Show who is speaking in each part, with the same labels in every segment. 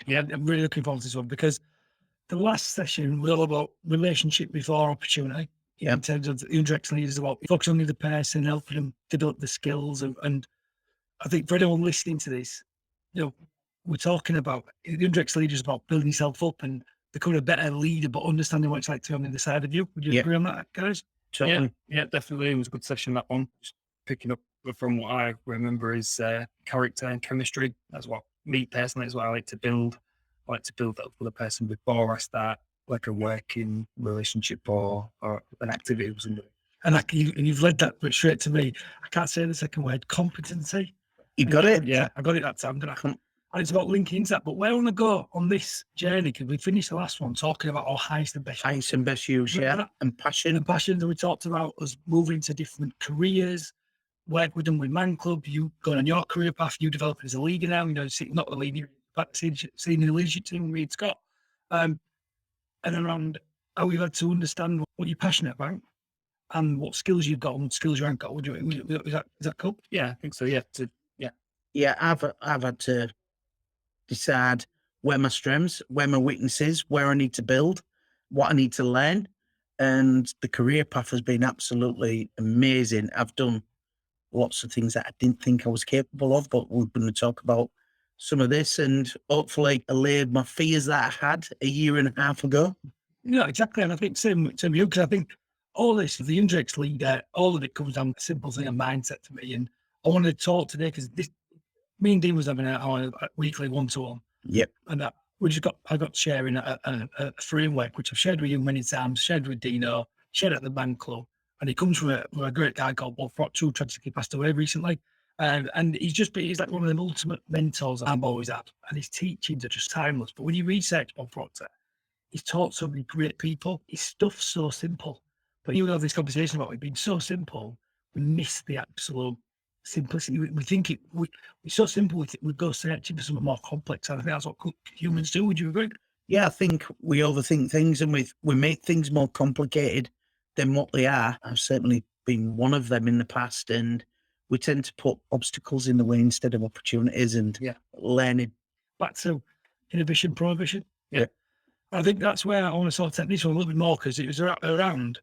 Speaker 1: Yeah, I'm really looking forward to this one because the last session was all about relationship before opportunity.
Speaker 2: Yeah.
Speaker 1: In terms of the indirect leaders, about focusing on the other person, helping them develop the skills. And I think for anyone listening to this, we're talking about the indirect leaders about building yourself up and becoming a better leader, but understanding what it's like to be on the other side of you. Would you agree on that, guys?
Speaker 2: Totally.
Speaker 3: Yeah, definitely. It was a good session, that one. Just picking up from what I remember is character and chemistry. That's what me personally is what I like to build. I like to build that for the person before I start like a working relationship or an activity with somebody.
Speaker 1: And you've led that straight to me. I can't say the second word, competency.
Speaker 2: You got it?
Speaker 1: Yeah, I got it that time. And it's about linking into that. But where I want to go on this journey, because we finished the last one talking about our highest and best.
Speaker 2: Highest and best use, yeah. And passion.
Speaker 1: And passion. And we talked about us moving to different careers, work we've done with Man Club, you going on your career path, you developing as a leader now, not the leader, but senior leadership team, Reed Scott. And around how we've had to understand what you're passionate about and what skills you've got and what skills you haven't got. Is that cool?
Speaker 3: Yeah, I think so. Yeah.
Speaker 2: Yeah, I've had to decide where my strengths, where my weaknesses, where I need to build, what I need to learn. And the career path has been absolutely amazing. I've done lots of things that I didn't think I was capable of, but we're going to talk about some of this and hopefully allayed my fears that I had a year and a half ago.
Speaker 1: Yeah, exactly. And I think same with you, because I think all this, the indirect leader, all of it comes down to a simple thing of mindset to me. And I wanted to talk today because me and Dean was having our weekly one-to-one.
Speaker 2: Yep.
Speaker 1: And I got sharing a framework, which I've shared with you many times, shared with Dino, shared at the Man Club. And it comes from a great guy called Bob Proctor, who tragically passed away recently. And he's like one of the ultimate mentors I've always had. And his teachings are just timeless. But when you research Bob Proctor, he's taught so many great people. His stuff's so simple. But you have this conversation about it being so simple, we miss the absolute simplicity. We think we're so simple, we go searching for something more complex. And I think that's what humans do. Would you agree?
Speaker 2: Yeah, I think we overthink things and we make things more complicated than what they are. I've certainly been one of them in the past, and we tend to put obstacles in the way instead of opportunities and learning.
Speaker 1: Back to inhibition, prohibition.
Speaker 2: Yeah.
Speaker 1: I think that's where I want to sort of take this one a little bit more, because it was around,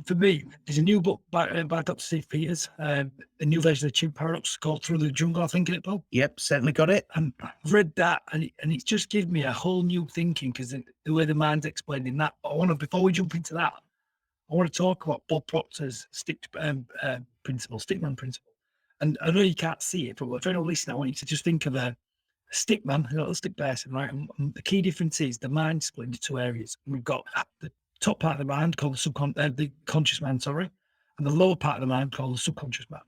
Speaker 1: for me, there's a new book by Dr. Steve Peters, a new version of the Chimp Paradox called Through the Jungle, I think, in it, Bob.
Speaker 2: Yep, certainly got it.
Speaker 1: And I've read that, and it's just given me a whole new thinking, because the way the mind's explaining that. But before we jump into that, I want to talk about Bob Proctor's stickman principle. And I know you can't see it, but for anyone listening, I want you to just think of a stickman, a stick person, right? And the key difference is the mind split into two areas. We've got the top part of the mind called the conscious mind, and the lower part of the mind called the subconscious mind.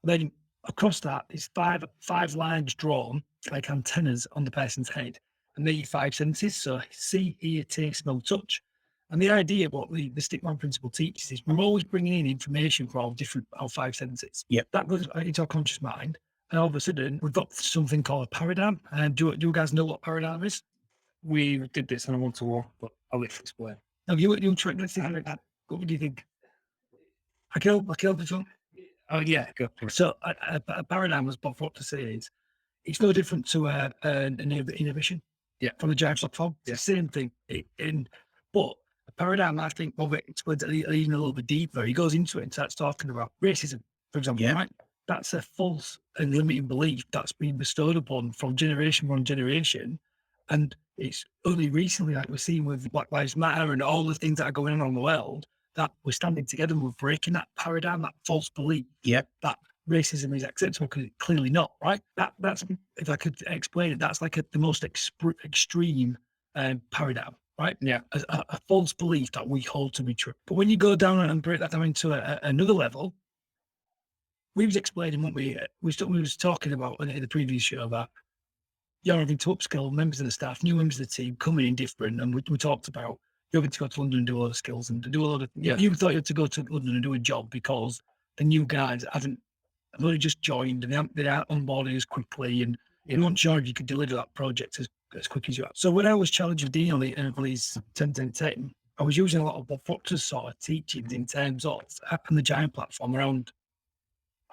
Speaker 1: And then across that is five lines drawn like antennas on the person's head, and they're your five senses. So see, hear, taste, smell, touch. And the idea of what the stickman principle teaches is we're always bringing in information from our five senses.
Speaker 2: Yep.
Speaker 1: That goes into our conscious mind. And all of a sudden, we've got something called a paradigm. And do you guys know what paradigm is?
Speaker 3: We did this on a one-to-one, but I'll let you explain.
Speaker 1: No, you try. Let's see how that. What do you think? I killed this one.
Speaker 3: Oh yeah, go.
Speaker 1: So a paradigm, as Bob Proctor says, it's no different to an inhibition.
Speaker 3: Yeah.
Speaker 1: From the Giant platform. It's the same thing. But a paradigm, I think Bob explains it even a little bit deeper. He goes into it and starts talking about racism, for example, right? That's a false and limiting belief that's been bestowed upon from generation on generation. And it's only recently, like we're seeing with Black Lives Matter and all the things that are going on in the world, that we're standing together and we're breaking that paradigm, that false belief that racism is acceptable, because it's clearly not, right? That's, if I could explain it, that's like the most extreme paradigm, right?
Speaker 3: Yeah.
Speaker 1: A false belief that we hold to be true. But when you go down and break that down into another level, we was explaining what we was talking about in the previous show about you're having to upskill members of the staff, new members of the team coming in different. And we talked about you're having to go to London and do a lot of skills and do a lot of, you thought you had to go to London and do a job because the new guys have only just joined and they aren't onboarding as quickly, and you weren't sure if you could deliver that project as quick as you are. So when I was challenging Dean on these 10, I was using a lot of Bob Proctor's sort of teachings in terms of on the Giant platform around.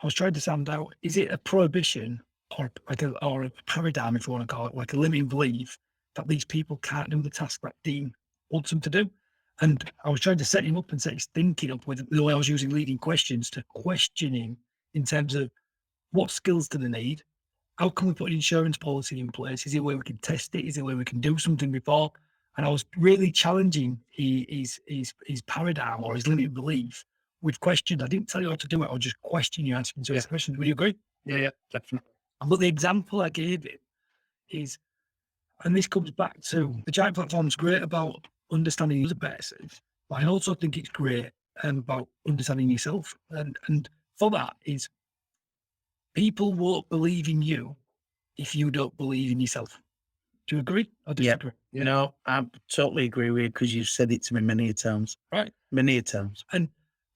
Speaker 1: I was trying to sound out, is it a prohibition or a paradigm, if you want to call it, like a limiting belief that these people can't do the task that Dean wants them to do. And I was trying to set him up and set his thinking up with the way I was using leading questions to question him in terms of what skills do they need? How can we put an insurance policy in place? Is it where we can test it? Is it where we can do something before? And I was really challenging his paradigm or his limited belief with questions. I didn't tell you how to do it. I was just questioning you, answering certain questions. Would you agree?
Speaker 3: Yeah, definitely.
Speaker 1: But the example I gave him is, and this comes back to the giant platform's great about understanding the other person, but I also think it's great about understanding yourself. And for that is people won't believe in you if you don't believe in yourself. Do you agree or disagree?
Speaker 2: You know, I totally agree with you because you've said it to me many a times.
Speaker 1: Right.
Speaker 2: Many a times.
Speaker 1: And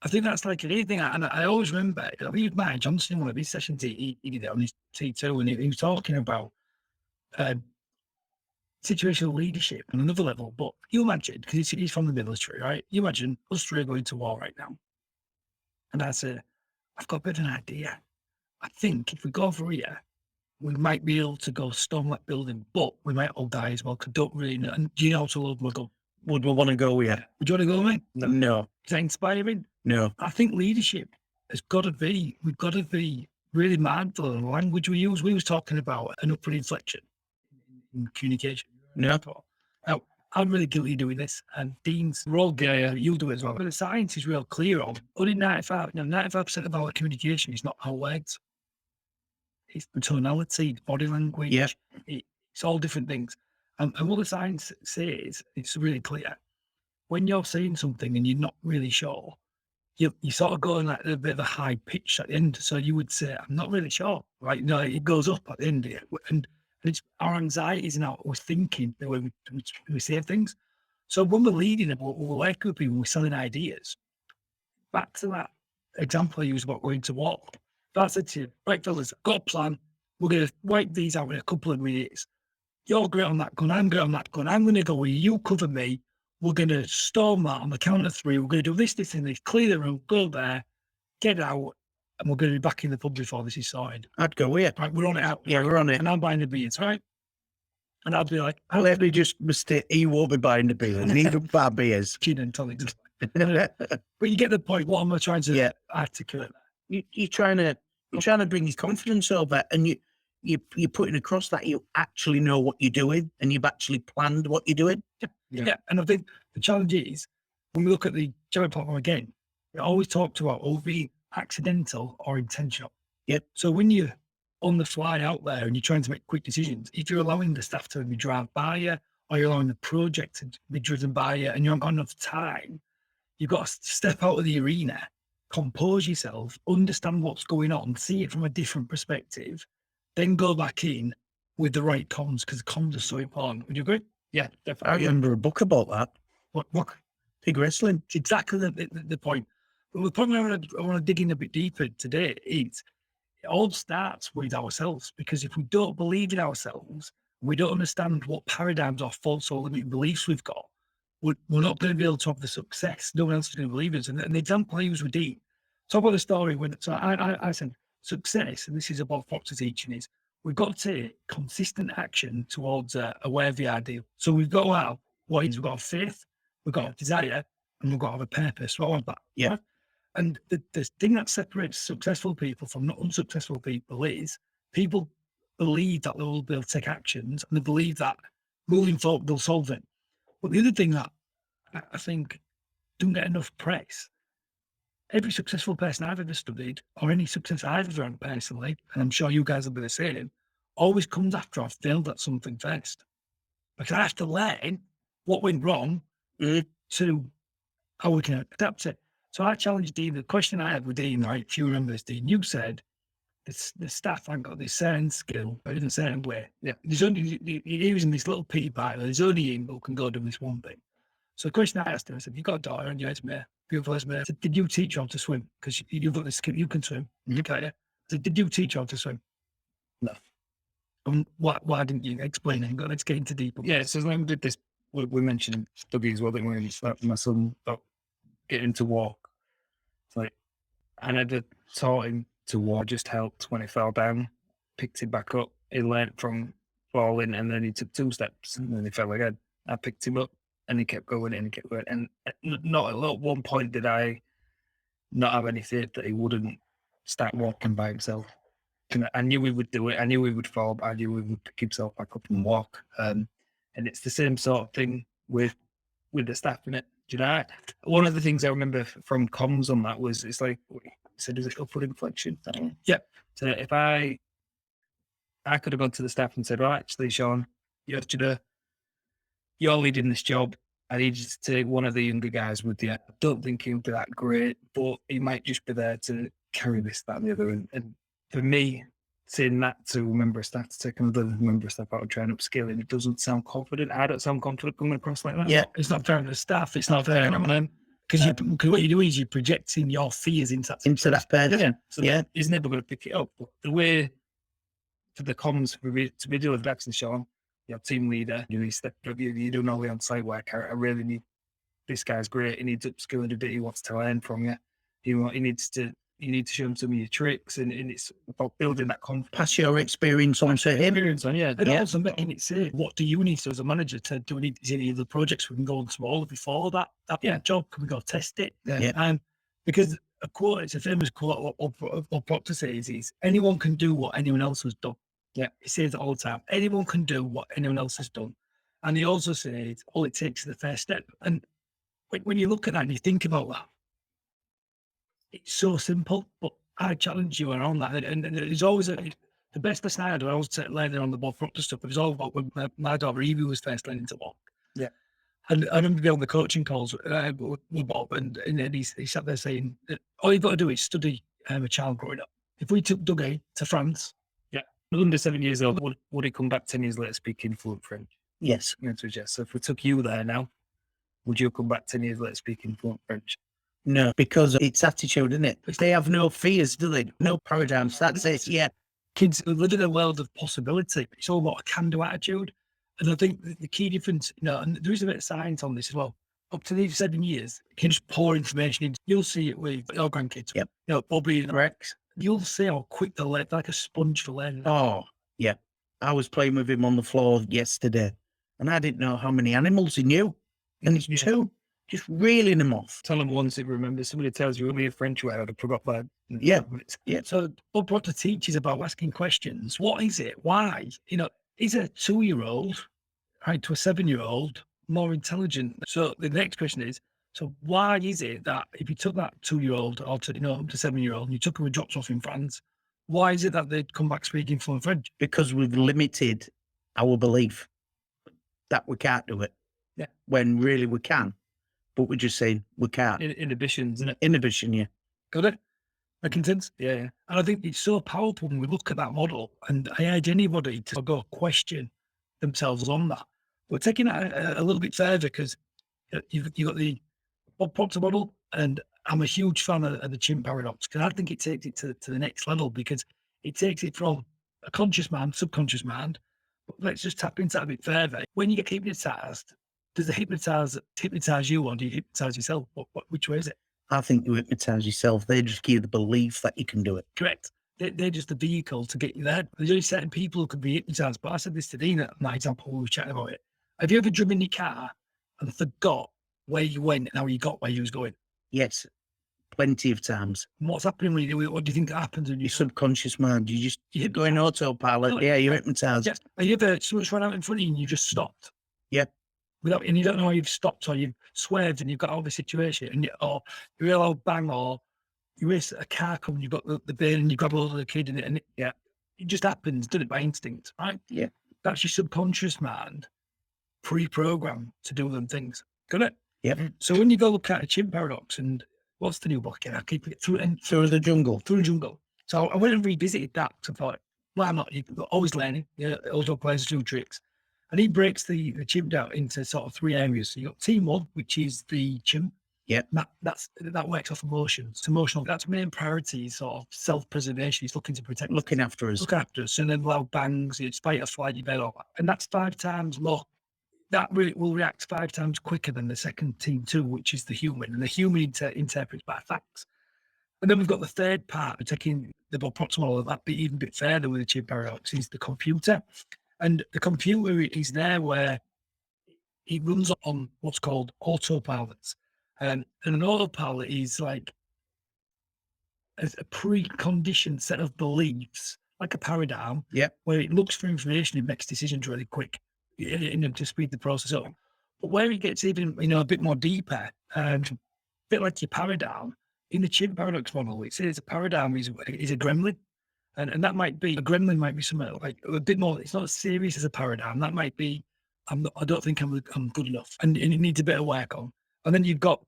Speaker 1: I think that's like anything. And I always remember, I think it was Mike Johnson in one of his sessions, he did it on his T2, and he was talking about situational leadership on another level. But you imagine, because he's from the military, right? You imagine us three are going to war right now. And I said, I've got a bit of an idea. I think if we go over here, we might be able to go storm that building, but we might all die as well, because I don't really know. And do you know how to load my gun?
Speaker 2: Would we want to go here?
Speaker 1: Would you want to go, mate?
Speaker 2: No.
Speaker 1: Is that inspiring?
Speaker 2: No.
Speaker 1: I think leadership has got to be, we've got to be really mindful of the language we use. We was talking about an upward inflection in communication.
Speaker 2: No.
Speaker 1: Now, I'm really guilty of doing this, and Dean's role, you'll do it as well. But the science is real clear on only 95% of our communication is not our words. It's the tonality, body language.
Speaker 2: Yeah.
Speaker 1: It's all different things. And what the science says, it's really clear. When you're saying something and you're not really sure, you sort of go in like a bit of a high pitch at the end. So you would say, I'm not really sure. Right? No, it goes up at the end. And it's our anxieties and our thinking, the way we say things. So when we're leading and we're working with people, we're selling ideas. Back to that example I used about going to war. That's it to you. Right, fellas, I've got a plan. We're going to wipe these out in a couple of minutes. You're great on that gun. I'm great on that gun. I'm going to go where you cover me. We're going to storm that on the count of three. We're going to do this, and this. Clear the room, go there, get out, and we're going to be back in the pub before this is sorted.
Speaker 2: I'd go here.
Speaker 1: Right, we're on it out.
Speaker 2: Yeah, we're on it.
Speaker 1: And I'm buying the beers, right? And I'd be like,
Speaker 2: Let me just mistake. He won't be buying the beer. Neither buy beers.
Speaker 1: gin and tonics. But you get the point. What am I trying to articulate?
Speaker 2: You're trying to bring his confidence over, and you're putting across that you actually know what you're doing, and you've actually planned what you're doing.
Speaker 1: Yeah. And I think the challenge is, when we look at the giant platform again, it always talks about being accidental or intentional.
Speaker 2: Yep.
Speaker 1: So when you're on the fly out there and you're trying to make quick decisions, if you're allowing the staff to be drive by you, or you're allowing the project to be driven by you, and you haven't got enough time, you've got to step out of the arena, compose yourself, understand what's going on, see it from a different perspective, then go back in with the right comms, because comms are so important. Would you agree? Yeah,
Speaker 2: I
Speaker 1: definitely.
Speaker 2: remember a book about that.
Speaker 1: What?
Speaker 2: Pig wrestling.
Speaker 1: It's exactly the point. But the point I want to dig in a bit deeper today is it all starts with ourselves, because if we don't believe in ourselves, we don't understand what paradigms or false or limiting beliefs we've got, we're not going to be able to have the success. No one else is going to believe us. And the example I use with Dean, talk about the story when, so I said success, and this is about Proctor's teaching, is we've got to take consistent action towards a worthy ideal. So we've got to have what is, we've got to have faith, we've got to have desire, and we've got to have a purpose. So I want that.
Speaker 2: Yeah.
Speaker 1: Right? And the thing that separates successful people from not unsuccessful people is people believe that they'll be able to take actions, and they believe that moving forward they'll solve it. But the other thing that I think don't get enough press, every successful person I've ever studied, or any success I've ever had personally, and I'm sure you guys will be the same, always comes after I've failed at something first. Because I have to learn what went wrong to how we can adapt it. So I challenged Dean. The question I had with Dean, right, if you remember this, Dean, you said the staff haven't got this certain skill, but in a certain way.
Speaker 3: Yeah.
Speaker 1: There's only, you're using this little pity bite, there's only him who can go do this one thing. So the question I asked him, I said, you've got a daughter and you're Esme, beautiful Esme. I said, did you teach her how to swim? Because you've got this skill, you can swim. Okay. I said, did you teach her how to swim?
Speaker 3: No.
Speaker 1: And why didn't you explain it? Let's get into deeper.
Speaker 3: Yeah, so when we did this, we mentioned Dougie as well, didn't we? Like my son about getting to walk. It's like, and I did taught him to walk, just helped when he fell down. picked it back up. He learnt from falling, and then he took 2 steps, and then he fell again. I picked him up, and he kept going, and he kept going. And not at one point did I not have any faith that he wouldn't start walking by himself. I knew he would do it. I knew he would fall, but I knew he would pick himself back up and walk. And it's the same sort of thing with the staff, innit? Do you know? One of the things I remember from comms on that was, it's like, so there's a upward inflection.
Speaker 1: Yep.
Speaker 3: So if I could have gone to the staff and said, well, actually, Sean, you're leading this job. I need you to take one of the younger guys with you. I don't think he'll be that great, but he might just be there to carry this, that, and the other. And for me, saying that to a member of staff, to take another member of staff out and try and upskill, and it doesn't sound confident. I don't sound confident coming across like that.
Speaker 1: Yeah, it's not fair on the staff. It's not fair on them. Because what you do is you're projecting your fears into that
Speaker 2: person.
Speaker 1: Yeah.
Speaker 3: So he's never going to pick it up. But the way for the comms to be dealing with Dax and Sean, your team leader, you don't know the on-site work. I really need, this guy's great. He needs upskilling a bit. He wants to learn from you. You need to show him some of your tricks, and it's about building that confidence.
Speaker 2: Pass your experience on to him.
Speaker 1: And also making it say, what do you need to, as a manager, to do? Is any of the projects we can go on smaller before that job? Can we go test it? Because a quote, it's a famous quote, what Proctor says is, anyone can do what anyone else has done. Yeah, he says it all the time. Anyone can do what anyone else has done. And he also says, all it takes is the first step. And when you look at that and you think about that, it's so simple, but I challenge you around that. And there's always the best lesson I had when I was learning on the Bob Proctor stuff. It was all about when my daughter Evie was first learning to walk. Yeah. And I remember being on the coaching calls with Bob, and he sat there saying, all you've got to do is study a child growing up. If we took Dougie to France, under 7 years old, would he come back 10 years later speaking fluent French?
Speaker 2: Yes.
Speaker 3: Yes. So if we took you there now, would you come back 10 years later speaking fluent French?
Speaker 2: No, because it's attitude, isn't it? They have no fears, do they? No paradigms. That's it. Yeah.
Speaker 1: Kids live in a world of possibility. It's all about a can-do attitude. And I think the key difference, and there is a bit of science on this as well. Up to these 7 years, you can just pour information in. You'll see it with your grandkids.
Speaker 2: Yep.
Speaker 1: Bobby and
Speaker 2: Rex.
Speaker 1: You'll see how quick they'll learn, like a sponge for learning.
Speaker 2: Oh, yeah. I was playing with him on the floor yesterday, and I didn't know how many animals he knew. And it's 2, just reeling him off.
Speaker 3: Tell him once it remembers. Somebody tells you only a French word, I forgot that.
Speaker 2: Yeah.
Speaker 1: So Bob Proctor teaches about asking questions. What is it? Why? Is a 2-year-old, right, to a 7-year-old more intelligent? So the next question is, so why is it that if you took that 2-year-old or to 7-year-old and you took them and dropped off in France, why is it that they'd come back speaking fluent French?
Speaker 2: Because we've limited our belief that we can't do it.
Speaker 1: Yeah.
Speaker 2: When really we can. But we're just saying we can't.
Speaker 3: Inhibitions, isn't it?
Speaker 2: Inhibition, yeah.
Speaker 1: Got it? Making sense?
Speaker 3: Yeah.
Speaker 1: And I think it's so powerful when we look at that model, and I urge anybody to go question themselves on that. We're taking that a little bit further, because you've got the Bob Proctor model, and I'm a huge fan of the chimp paradox, because I think it takes it to the next level, because it takes it from a conscious mind, subconscious mind. But let's just tap into that a bit further. When you get hypnotized, does the hypnotize you, or do you hypnotize yourself? Which way is it?
Speaker 2: I think you hypnotize yourself. They just give you the belief that you can do it.
Speaker 1: Correct. They're just a vehicle to get you there. There's only certain people who can be hypnotized. But I said this to Dean at my example, we were chatting about it. Have you ever driven in your car and forgot where you went and how you got where you was going?
Speaker 2: Yes, plenty of times.
Speaker 1: And what's happening when you do it? What do you think happens when
Speaker 2: Your subconscious mind, you go in autopilot. Yeah, you're hypnotized.
Speaker 1: Yes. Have you ever someone's run out in front of you and you just stopped?
Speaker 2: Yeah.
Speaker 1: And you don't know how you've stopped, or you've swerved and you've got out of the situation, or you hear a loud bang, or you race a car coming, you've got the bin and you grab hold of the kid, and it just happens, did it by instinct, right?
Speaker 2: Yeah.
Speaker 1: That's your subconscious mind pre-programmed to do them things. Got it?
Speaker 2: Yep.
Speaker 1: So when you go look at a chimp paradox, and what's the new book again? I keep it through
Speaker 2: the jungle.
Speaker 1: Through the jungle. So I went and revisited that, because I thought, well, I'm not, you're always learning. Also plays 2 tricks. And he breaks the chimp down into sort of 3 areas. So you've got team 1, which is the chimp.
Speaker 2: Yeah.
Speaker 1: That works off emotions. It's emotional. That's main priority, sort of self-preservation. He's looking to protect.
Speaker 2: Looking after us.
Speaker 1: Look after us. And then loud bangs, fight or flight, you better. And that's 5 times more. That really will react 5 times quicker than the second team 2, which is the human. And the human interprets by facts. And then we've got the third part of taking the Bob Proctor model, that bit even bit further with the chimp paradox, is the computer. And the computer is there where it runs on what's called autopilots. And an autopilot is like a preconditioned set of beliefs, like a paradigm,
Speaker 2: Yep.
Speaker 1: where it looks for information, it makes decisions really quick, to speed the process up. But where it gets even, a bit more deeper, and a bit like your paradigm, in the chimp paradox model, it says a paradigm is a gremlin. And that might be, a gremlin might be something like a bit more, it's not as serious as a paradigm. That might be, I don't think I'm good enough, and it needs a bit of work on. And then you've got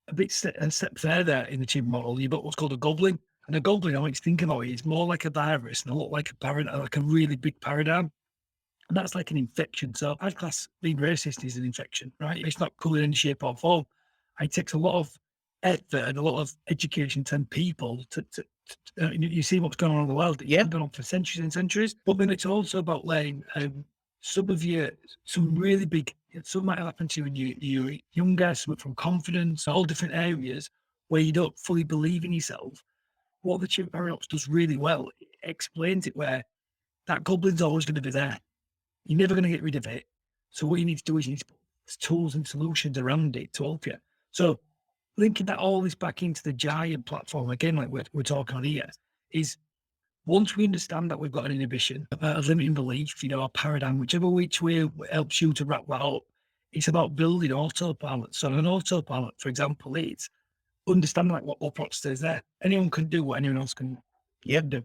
Speaker 1: a step further in the chimp model, you've got what's called a goblin. And a goblin, I want you to think about it, it's more like a virus and a lot like a paradigm, like a really big paradigm. And that's like an infection. So I'd class being racist is an infection, right? It's not cool in any shape or form. It takes a lot of effort and a lot of education to people you see what's going on in the world. It's
Speaker 2: Yeah.
Speaker 1: been going on for centuries and centuries. But then it's also about letting some really big, some might happen to you when you're younger, some from confidence, all different areas where you don't fully believe in yourself. What the chimp paradox does really well, it explains it where that goblin's always going to be there. You're never going to get rid of it. So what you need to do is you need to put tools and solutions around it to help you. So linking that all this back into the giant platform, again, like we're talking on here, is once we understand that we've got an inhibition, a limiting belief, a paradigm, whichever which way helps you to wrap that up, it's about building autopilot. So an autopilot, for example, is understanding like what Proctor is there. Anyone can do what anyone else can do.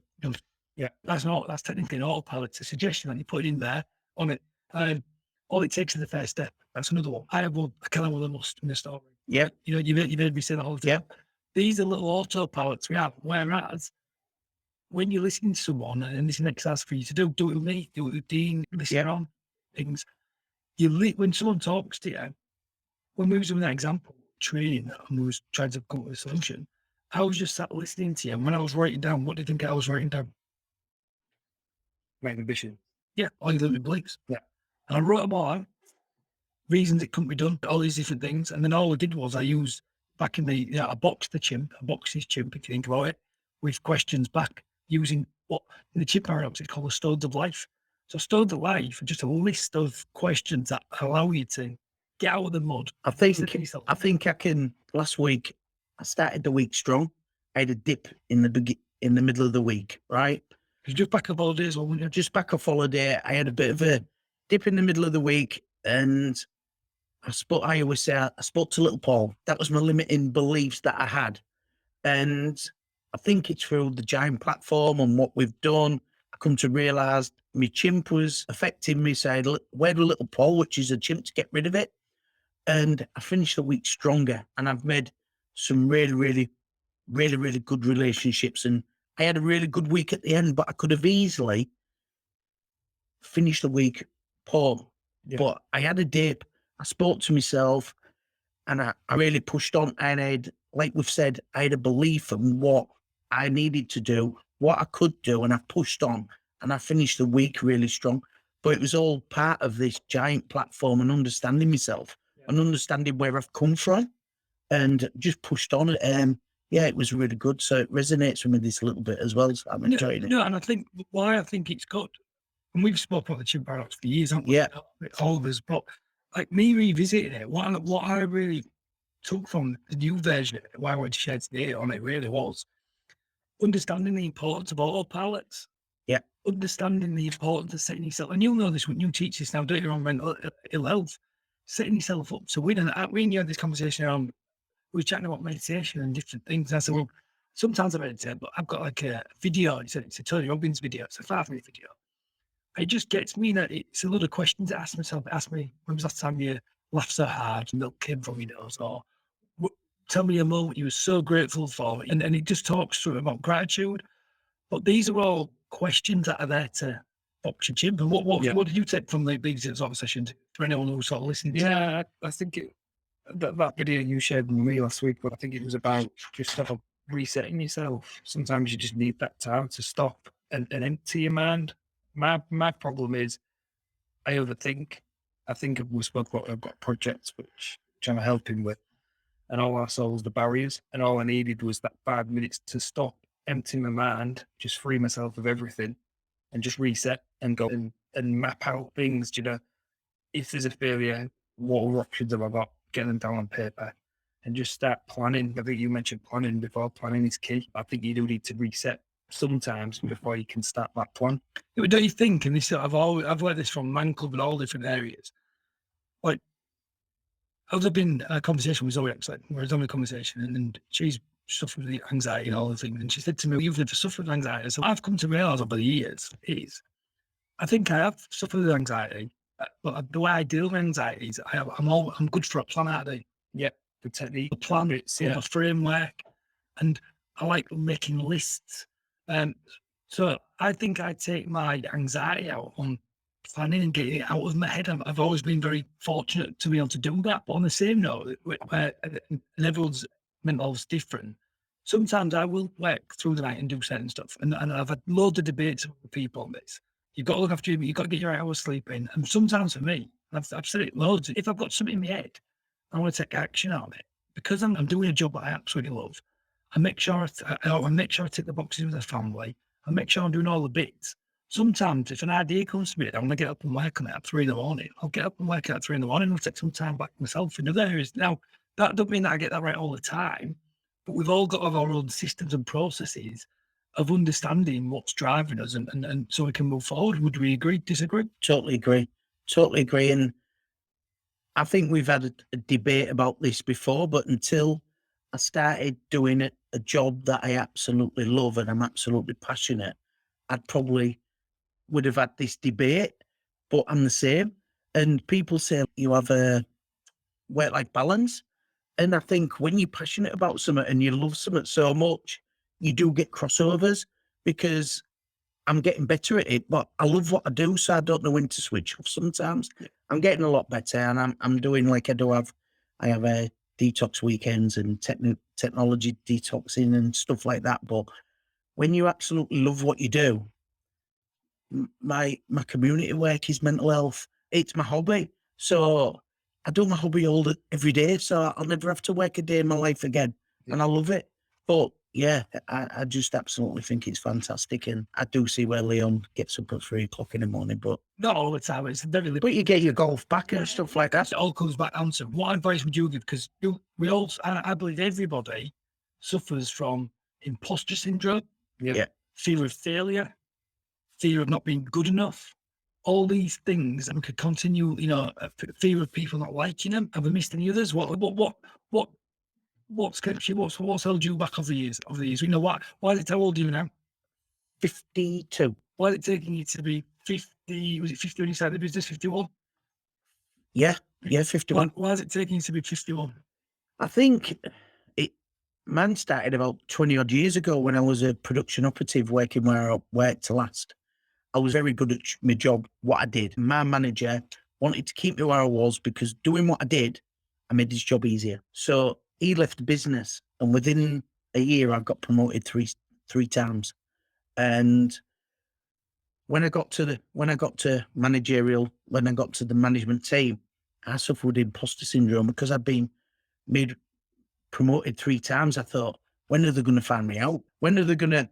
Speaker 1: Yeah, that's technically an autopilot. It's a suggestion that you put in there on it. All it takes is the first step. That's another one. I kind of one of the must in the story.
Speaker 2: Yeah.
Speaker 1: You've heard me say that all the time.
Speaker 2: Yeah.
Speaker 1: These are little autopilots we have. Whereas when you're listening to someone, and this is an exercise for you to do it with me, do it with Dean, listen on things. When someone talks to you, when we was doing that example training and we was trying to come up with a solution, I was just sat listening to you. And when I was writing down, what do you think I was writing down?
Speaker 3: My ambition.
Speaker 1: Yeah, all your limited beliefs.
Speaker 3: Yeah.
Speaker 1: And I wrote them all out. Reasons it couldn't be done, all these different things. And then all I did was I used back in I boxed his chimp, if you think about it, with questions back using what in the chimp paradox is called the stones of life. So stones of life are just a list of questions that allow you to get out of the mud.
Speaker 2: I think I can. Last week, I started the week strong. I had a dip in the middle of the week, right?
Speaker 1: You're just back off holidays, or
Speaker 2: Just back off holiday. I had a bit of a dip in the middle of the week, and I always say I spoke to little Paul. That was my limiting beliefs that I had. And I think it's through the giant platform and what we've done, I come to realise my chimp was affecting me, saying, where do little Paul, which is a chimp, to get rid of it? And I finished the week stronger, and I've made some really, really, really, really good relationships. And I had a really good week at the end, but I could have easily finished the week poor.
Speaker 3: Yeah.
Speaker 2: But I had a dip. I spoke to myself, and I really pushed on. And like we've said, I had a belief in what I needed to do, what I could do, and I pushed on. And I finished the week really strong. But it was all part of this giant platform and understanding myself and understanding where I've come from, and just pushed on. It was really good. So it resonates with me this little bit as well. So I'm enjoying it.
Speaker 1: No, and I think why I think it's good, and we've spoken about the chimp paradox for years, haven't we?
Speaker 2: Yeah.
Speaker 1: All of us, but like me revisiting it, what I really took from the new version of it, why I wanted to share today on it really was understanding the importance of autopilots.
Speaker 2: Yeah.
Speaker 1: Understanding the importance of setting yourself, and you'll know this when you teach this now, don't you, on mental ill health, setting yourself up to win. And we had this conversation around, we were chatting about meditation and different things. And I said, well, sometimes I meditate, but I've got like a video. He said, it's a Tony Robbins video. It's a 5-minute video. It just gets me that it's a lot of questions to ask myself. Ask me, when was the last time you laughed so hard and milk came from your nose? Or tell me a moment you were so grateful for. And it just talks through about gratitude. But these are all questions that are there to box your chimp. And what did you take from these sort of sessions for anyone who's sort of listening to
Speaker 3: Yeah, I think that video you shared with me last week, but I think it was about just sort of resetting yourself. Sometimes you just need that time to stop and empty your mind. My problem is I overthink. I think we spoke about, I've got projects which I'm helping with, and all I saw was the barriers, and all I needed was that 5 minutes to stop, empty my mind, just free myself of everything, and just reset and go and map out things. You know, if there's a failure, what other options have I got? Get them down on paper and just start planning. I think you mentioned planning before. Planning is key. I think you do need to reset sometimes before you can start that plan.
Speaker 1: Yeah, but don't you think? And this, I've learned this from Man Club and all different areas. Like, I've been a conversation with Zoe actually. We were having a conversation, and she's suffering with anxiety and all the things. And she said to me, "You've never suffered with anxiety." So I've come to realise over the years is, I think I have suffered with anxiety, but the way I deal with anxiety is I'm good for a plan out of
Speaker 3: Yeah, the technique,
Speaker 1: a plan,
Speaker 3: it's
Speaker 1: a framework, and I like making lists. So I think I take my anxiety out on planning and getting it out of my head. I've always been very fortunate to be able to do that. But on the same note, and everyone's mental health's different. Sometimes I will work through the night and do certain stuff. And I've had loads of debates with people on this. You've got to look after you, you've got to get your 8 hours sleep in. And sometimes for me, I've said it loads, if I've got something in my head, I want to take action on it. Because I'm doing a job that I absolutely love, I make sure I make sure I tick the boxes with the family. I make sure I'm doing all the bits. Sometimes if an idea comes to me, I want to get up and work on it at 3 in the morning. I'll get up and work at 3 in the morning. I'll take some time back myself in other areas. Now, that doesn't mean that I get that right all the time, but we've all got our own systems and processes of understanding what's driving us, and so we can move forward. Would we agree, disagree?
Speaker 2: Totally agree. Totally agree. And I think we've had a debate about this before, but until I started doing a job that I absolutely love and I'm absolutely passionate, I'd probably would have had this debate, but I'm the same. And people say you have a work-life balance. And I think when you're passionate about something and you love something so much, you do get crossovers, because I'm getting better at it, but I love what I do, so I don't know when to switch off sometimes. I'm getting a lot better, and I'm doing like I have a detox weekends and technology detoxing and stuff like that. But when you absolutely love what you do, my community work is mental health. It's my hobby. So I do my hobby every day. So I'll never have to work a day in my life again. And I love it. But yeah, I just absolutely think it's fantastic. And I do see where Leon gets up at 3 o'clock in the morning, but
Speaker 1: Not all the time. It's very little.
Speaker 2: but you get your golf back and stuff like that.
Speaker 1: It all comes back down to what advice would you give? Because we all, I believe everybody suffers from imposter syndrome,
Speaker 2: Yeah.
Speaker 1: fear of failure, fear of not being good enough. All these things, and we could continue. Fear of people not liking them. Have we missed any others? What's kept you? What's held you back over the years? You know what? Why is it? How old are you now?
Speaker 2: 52.
Speaker 1: Why is it taking you to be 50? Was it 50 when you started the business? 51.
Speaker 2: Yeah, 51.
Speaker 1: Why is it taking you to be 51?
Speaker 2: I think man started about 20 odd years ago when I was a production operative working where I worked to last. I was very good at my job, what I did. My manager wanted to keep me where I was because doing what I did, I made his job easier. So he left the business, and within a year, I got promoted three times. And when I got to the management team, I suffered with imposter syndrome because I'd been made promoted 3 times. I thought, when are they going to find me out? When are they going to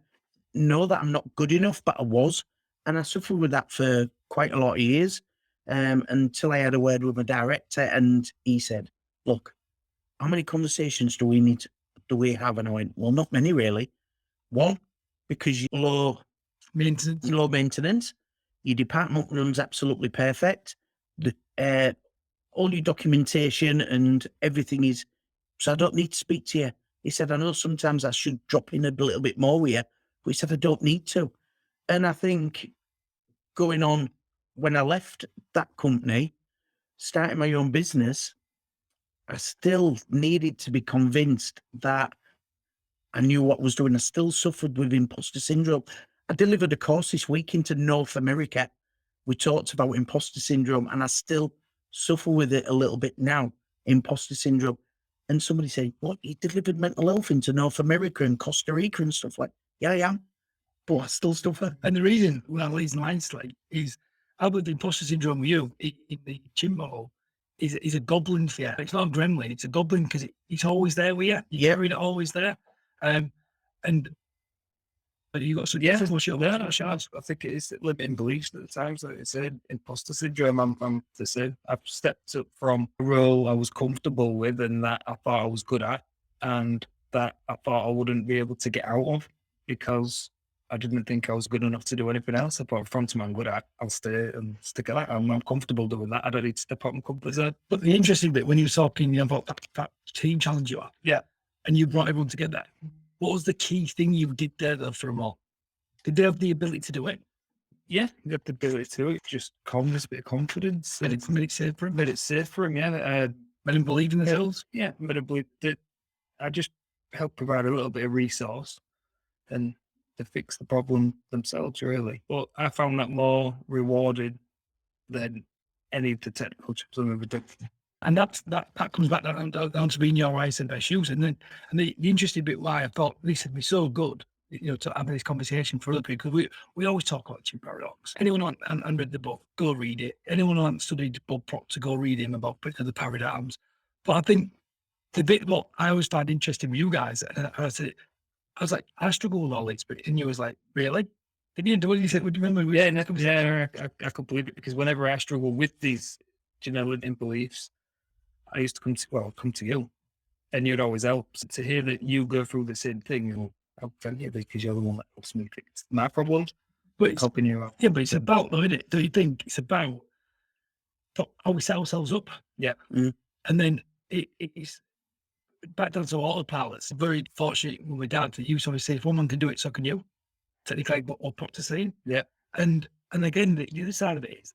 Speaker 2: know that I'm not good enough? But I was. And I suffered with that for quite a lot of years, until I had a word with my director, and he said, look, how many conversations do we have? And I went, well, not many really. 1, because you're low maintenance. Your department runs absolutely perfect. All your documentation and everything is, so I don't need to speak to you. He said, I know sometimes I should drop in a little bit more with you, but he said, I don't need to. And I think going on, when I left that company, starting my own business, I still needed to be convinced that I knew what I was doing. I still suffered with imposter syndrome. I delivered a course this week into North America. We talked about imposter syndrome, and I still suffer with it a little bit now, imposter syndrome. And somebody said, what, you delivered mental health into North America and Costa Rica and stuff like, yeah, I am. But I still suffer.
Speaker 1: And the reason why I leads nicely is I believe the imposter syndrome with you in the gym model he's a goblin for you. It's not a gremlin, it's a goblin because he's always there with you. You
Speaker 2: Yep.
Speaker 1: carry it always there. And but you got some what's your
Speaker 3: Yeah, I think it is limiting beliefs at the times. Like it's an imposter syndrome. I'm to say I've stepped up from a role I was comfortable with and that I thought I was good at, and that I thought I wouldn't be able to get out of because I didn't think I was good enough to do anything else. I thought from I'm good at, I'll stay and stick at that. I'm comfortable doing that. I don't need to step out my comfort zone.
Speaker 1: But the interesting bit when you were talking about that team challenge you had, and you brought everyone together, what was the key thing you did there though for them all? Did they have the ability to do it?
Speaker 3: Yeah, you have the ability to do it. Just calmness, a bit of confidence.
Speaker 1: Made it safe for him.
Speaker 3: Made it safe for him, yeah.
Speaker 1: Made him believe in themselves.
Speaker 3: Yeah, made him believe that I just helped provide a little bit of resource and to fix the problem themselves, really. But I found that more rewarding than any of the technical jobs I've ever done.
Speaker 1: And that comes back down to being your eyes and their shoes. And then the interesting bit why I thought this would be so good, to have this conversation for other people, because we always talk about Chimp Paradox. Anyone who hasn't read the book, go read it. Anyone who hasn't studied Bob Proctor, go read him about the paradigms. But I think the bit what I always find interesting with you guys, and I was like, I struggle with all this, and you was like, really? Did you do what you said? Would you remember?
Speaker 3: I could believe it because whenever I struggle with these limiting beliefs, I used to come to you, and you'd always help. So to hear that you go through the same thing, I'll tell you because you're the one that helps me fix my problems.
Speaker 1: But it's
Speaker 3: helping you out.
Speaker 1: Yeah, but it's about, though, isn't it? Do you think it's about how we set ourselves up?
Speaker 3: Yeah.
Speaker 2: Mm.
Speaker 1: And then it's back down to autopilot. It's very fortunate with my dad that you sort of say, if one man can do it, so can you. Technically, what Proctor's saying.
Speaker 3: Yeah.
Speaker 1: And again, the other side of it is,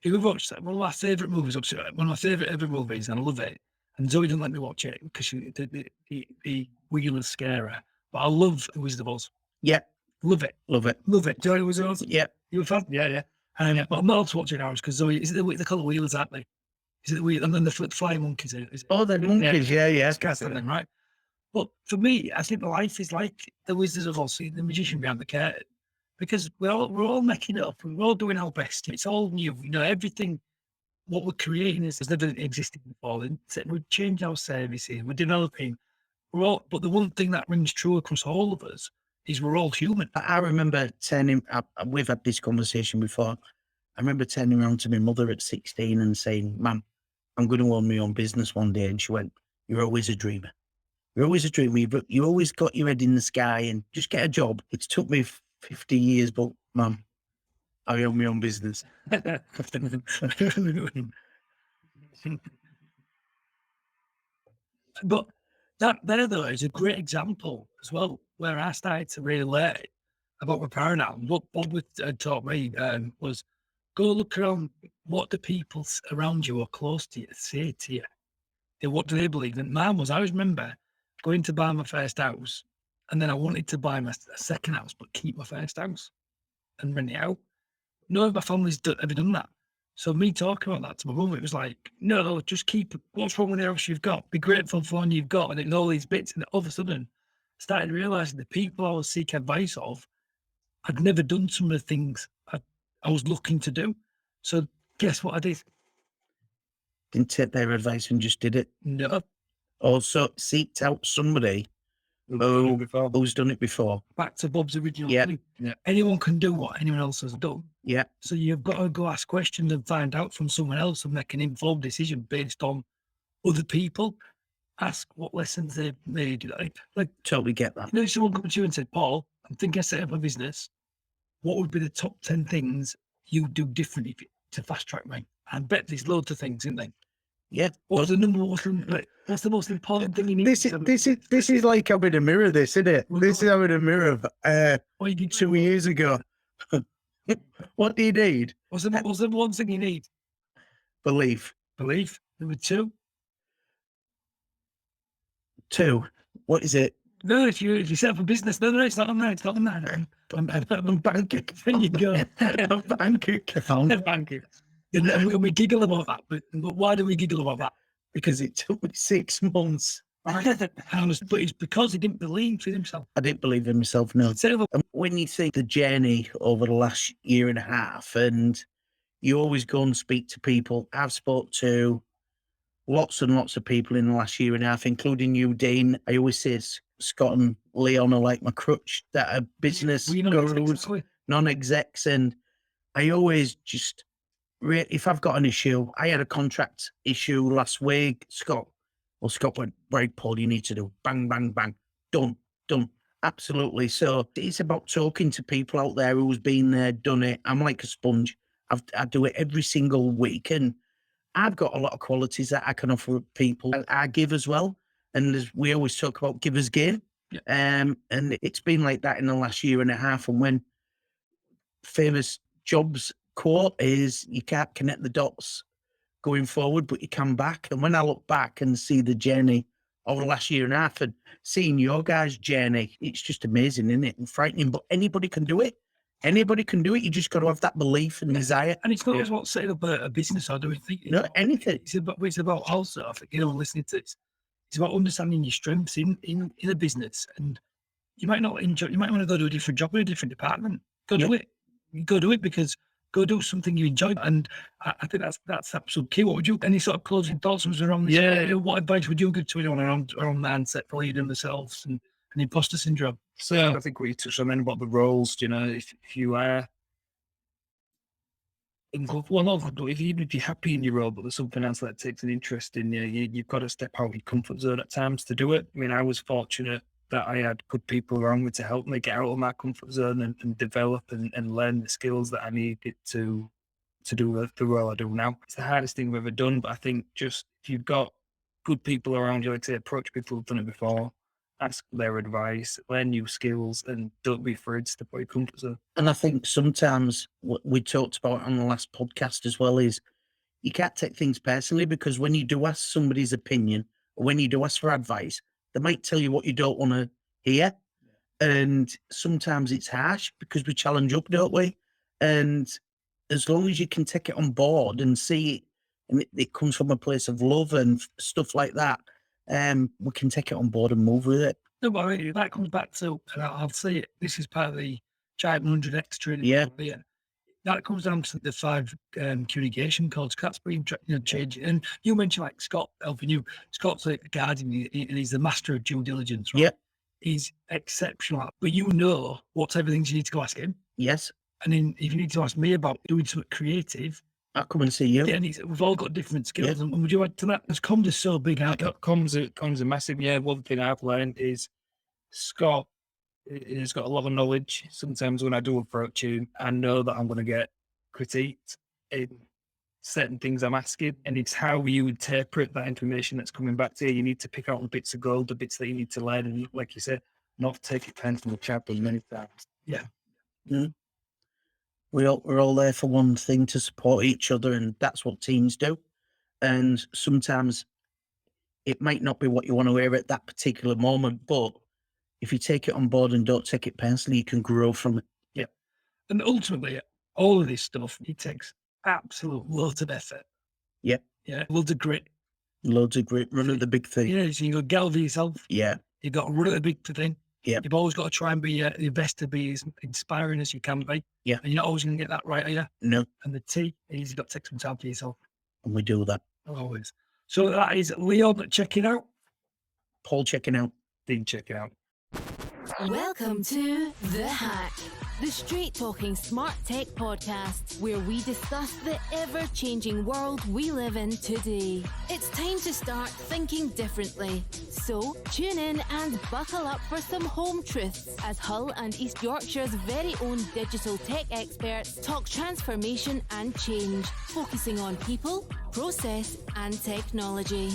Speaker 1: if we've watched one of my favourite movies, one of my favourite ever movies, and I love it. And Zoe doesn't let me watch it because the wheel scare her. But I love The Wizard of Oz.
Speaker 2: Yeah.
Speaker 1: Love it.
Speaker 2: Love it.
Speaker 1: Love it. Do you know The Wizard of Oz?
Speaker 2: Yeah.
Speaker 1: You a fan?
Speaker 3: Yeah.
Speaker 1: But I'm not allowed to watch it ours because Zoe, is it they call the wheels, aren't they? Is it the wheel? And then the flying monkeys. Is it?
Speaker 2: Oh, the monkeys. Yeah.
Speaker 1: Them, right? But for me, I think life is like The Wizard of Oz, the magician behind the curtain. Because we're all making it up. We're all doing our best. It's all new. Everything. What we're creating has never existed before. And we've changed our services. We're developing. But the one thing that rings true across all of us is we're all human.
Speaker 2: I remember we've had this conversation before. I remember turning around to my mother at 16 and saying, "Mum, I'm going to own my own business one day." And she went, "You're always a dreamer. You're always a dreamer. You always got your head in the sky and just get a job." It's took me 50 years, but Mum, I own my own business.
Speaker 1: But that there, though, is a great example as well, where I started to really learn about my paradigm. What Bob had taught me was go look around what the people around you or close to you say to you. What do they believe? And mine was, I always remember going to buy my first house, and then I wanted to buy my second house, but keep my first house and rent it out. None of my family's ever done that. So me talking about that to my mum, it was like, no, just keep what's wrong with the house you've got. Be grateful for one you've got, and then all these bits. And all of a sudden, I started realizing the people I was seeking advice of, I'd never done some of the things I was looking to do. So guess what I did?
Speaker 2: Didn't take their advice and just did it.
Speaker 1: No.
Speaker 2: Also seeked out somebody who's done it before.
Speaker 1: Back to Bob's original thing.
Speaker 3: Yeah.
Speaker 1: Anyone can do what anyone else has done.
Speaker 2: Yeah.
Speaker 1: So you've got to go ask questions and find out from someone else and make an informed decision based on other people. Ask what lessons they've made. Like
Speaker 2: Totally get that.
Speaker 1: if someone come to you and said, "Paul, I'm thinking of setting up a business. What would be the top 10 things you do differently to fast track me?" I bet there's loads of things, isn't there?
Speaker 2: Yeah.
Speaker 1: What's the number one? What's the most important thing you need?
Speaker 2: This is like having a mirror, isn't it? This is having a mirror. 2 years ago. What do you need?
Speaker 1: What's the one thing you need?
Speaker 2: Belief.
Speaker 1: Belief. Number 2.
Speaker 2: 2. What is it?
Speaker 1: No, if you set up a business, no, it's not on there. It's not on there. I'm banking. There you go.
Speaker 2: A bank account.
Speaker 1: Banking. And we giggle about that, but why do we giggle about that?
Speaker 2: Because it took me 6 months.
Speaker 1: But it's because he didn't believe in himself.
Speaker 2: I didn't believe in myself, no.
Speaker 1: Instead of
Speaker 2: And when you think the journey over the last year and a half, and You always go and speak to people. I've spoke to lots and lots of people in the last year and a half, including you, Dean. I always say Scott and Leon are like my crutch, that are business gurus, non-execs, and I always just, if I've got an issue, I had a contract issue last week, Scott went, right, Paul, you need to do bang, bang, bang, done. Absolutely. So it's about talking to people out there who's been there, done it. I'm like a sponge. I do it every single week, and I've got a lot of qualities that I can offer people. I give as well. And as we always talk about givers gain.
Speaker 1: Yeah.
Speaker 2: And it's been like that in the last year and a half. And when famous Jobs quote is, you can't connect the dots going forward, but you come back. And when I look back and see the journey over the last year and a half and seeing your guys' journey, it's just amazing, isn't it? And frightening, but anybody can do it. Anybody can do it. You just got to have that belief and desire.
Speaker 1: And it's not just about setting up a business or doing things.
Speaker 2: No, anything.
Speaker 1: It's about also, I think, listening to this. It's about understanding your strengths in a business. And you might not enjoy, you might want to go do a different job in a different department. Go do it. You go do it because go do something you enjoy. And I think that's absolute key. What would you, any sort of closing thoughts around this?
Speaker 3: Yeah.
Speaker 1: What advice would you give to anyone around mindset for leading themselves and imposter syndrome?
Speaker 3: So I think what you touched on then about the roles, if you are even if you're happy in your role, but there's something else that takes an interest in you, you've got to step out of your comfort zone at times to do it. I mean, I was fortunate that I had good people around me to help me get out of my comfort zone and develop and learn the skills that I needed to do the role I do now. It's the hardest thing we've ever done, but I think just if you've got good people around you, like say, approach people who've done it before, ask their advice, learn new skills, and don't be afraid to step out of your comfort zone.
Speaker 2: And I think sometimes what we talked about on the last podcast as well is you can't take things personally, because when you do ask somebody's opinion, or when you do ask for advice, they might tell you what you don't want to hear. And sometimes it's harsh because we challenge up, don't we? And as long as you can take it on board and see it, and it comes from a place of love and stuff like that, we can take it on board and move with it.
Speaker 1: No, but I mean, that comes back to, and I'll say it, this is part of the Giant 100X training.
Speaker 2: Yeah.
Speaker 1: That comes down to the 5 communication codes. That's been changing. And you mentioned like Scott helping you. Scott's a guardian and he's the master of due diligence, right?
Speaker 2: Yeah.
Speaker 1: He's exceptional. But you know what type of things you need to go ask him.
Speaker 2: Yes.
Speaker 1: And then if you need to ask me about doing something creative,
Speaker 2: I'll come and see you.
Speaker 1: Yeah, and we've all got different skills. Yeah. And would you add to that? Because comms is so big out there.
Speaker 3: Comms are massive. Yeah, one thing I've learned is Scott has got a lot of knowledge. Sometimes when I do approach him, I know that I'm going to get critiqued in certain things I'm asking, and it's how you interpret that information that's coming back to you. You need to pick out the bits of gold, the bits that you need to learn, and like you said, not take it personally, which I've done many times.
Speaker 1: Yeah.
Speaker 2: Mm-hmm. We're all there for one thing, to support each other, and that's what teams do. And sometimes it might not be what you want to hear at that particular moment, but if you take it on board and don't take it personally, you can grow from it.
Speaker 1: Yeah. And ultimately, all of this stuff, it takes absolute loads of effort.
Speaker 2: Yeah.
Speaker 1: Yeah. Loads of grit.
Speaker 2: Loads of grit. Run at the big thing.
Speaker 1: Yeah. So you got to get over yourself.
Speaker 2: Yeah.
Speaker 1: You've got to run at the big thing.
Speaker 2: Yeah.
Speaker 1: You've always got to try and be your best, to be as inspiring as you can be.
Speaker 2: Yeah.
Speaker 1: And you're not always going to get that right, are you?
Speaker 2: No.
Speaker 1: And the T is you've got to take some time for yourself.
Speaker 2: And we do that.
Speaker 1: Always. So that is Leon checking out.
Speaker 2: Paul checking out.
Speaker 3: Dean checking out.
Speaker 4: Welcome to The Hack, the straight-talking smart tech podcast where we discuss the ever-changing world we live in today. It's time to start thinking differently. So tune in and buckle up for some home truths as Hull and East Yorkshire's very own digital tech experts talk transformation and change, focusing on people, process and technology.